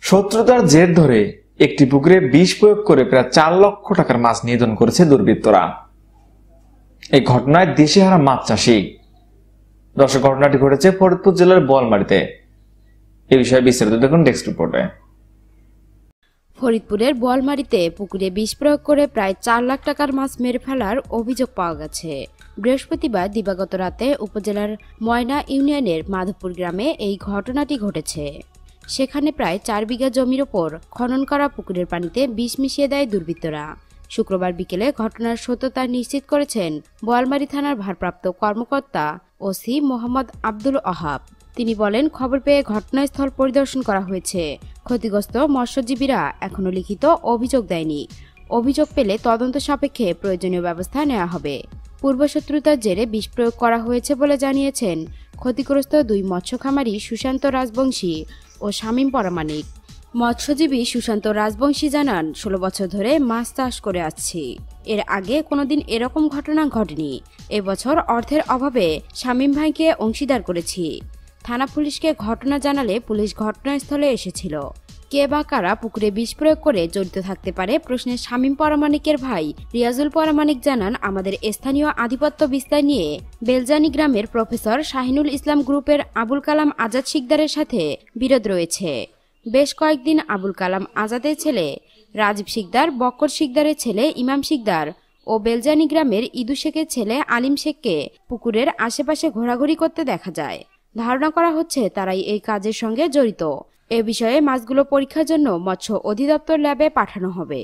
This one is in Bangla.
শত্রুতার জের ধরে একটি পুকুরে বিষ প্রয়োগ করে প্রায় 4 লক্ষ টাকার মাছ নিধন করেছে দুর্বৃত্তরা। এই ঘটনায় দিশেহারা মাছ চাষী। দর্শক, ঘটনাটি ঘটেছে ফরিদপুর জেলার বোয়ালমারীতে। এই বিষয়ে বিস্তারিত দেখুন ডেস্ক রিপোর্টে। ফরিদপুরের বোয়ালমারীতে পুকুরে বিষ প্রয়োগ করে প্রায় 4 লাখ টাকার মাছ মেরে ফেলার অভিযোগ পাওয়া গেছে। বৃহস্পতিবার দিবাগত রাতে উপজেলার ময়না ইউনিয়নের মাধবপুর গ্রামে এই ঘটনাটি ঘটেছে। সেখানে প্রায় 4 বিঘা জমির ওপর খনন করা পুকুরের পানিতে বিষ মিশিয়ে দেয় দুর্বৃত্তরা। শুক্রবার বিকেলে ঘটনার সত্যতা নিশ্চিত করেছেন বোয়ালমারী থানার ভারপ্রাপ্ত কর্মকর্তা ওসি মোহাম্মদ আব্দুল ওহাব। তিনি বলেন, খবর পেয়ে ঘটনাস্থল পরিদর্শন করা হয়েছে। ক্ষতিগ্রস্ত মৎস্যজীবীরা এখনো লিখিত অভিযোগ দেয়নি। অভিযোগ পেলে তদন্ত সাপেক্ষে প্রয়োজনীয় ব্যবস্থা নেওয়া হবে। পূর্বশত্রুতার জেরে বিষ প্রয়োগ করা হয়েছে বলে জানিয়েছেন ক্ষতিগ্রস্ত 2 মৎস্য খামারি সুশান্ত রাজবংশী ও শামীম পরামানিক। মৎস্যজীবী সুশান্ত রাজবংশী জানান, 16 বছর ধরে মাছ চাষ করে আসছি। এর আগে কোনোদিন এরকম ঘটনা ঘটেনি। এবছর অর্থের অভাবে শামীম ভাইকে অংশীদার করেছি। থানা পুলিশকে ঘটনা জানালে পুলিশ ঘটনাস্থলে এসেছিল। কে বা কারা পুকুরে বিষ প্রয়োগ করে জড়িত থাকতে পারে প্রশ্নে শামীম পরামানিকের ভাই রিয়াজুল পরামানিক জানান, আমাদের স্থানীয় আধিপত্য বিস্তার নিয়ে বেলজানি গ্রামের প্রফেসর শাহিনুল ইসলাম গ্রুপের আবুল কালাম আজাদ শিকদারের সাথে বিরোধ রয়েছে। বেশ কয়েকদিন আবুল কালাম আজাদের ছেলে রাজীব শিকদার, বক্কর শিকদারের ছেলে ইমাম শিকদার ও বেলজানি গ্রামের ইদু শেখের ছেলে আলিম শেখকে পুকুরের আশেপাশে ঘোরাঘুরি করতে দেখা যায়। ধারণা করা হচ্ছে তারাই এই কাজের সঙ্গে জড়িত। এ বিষয়ে মাছগুলো পরীক্ষার জন্য মৎস্য অধিদপ্তর ল্যাবে পাঠানো হবে।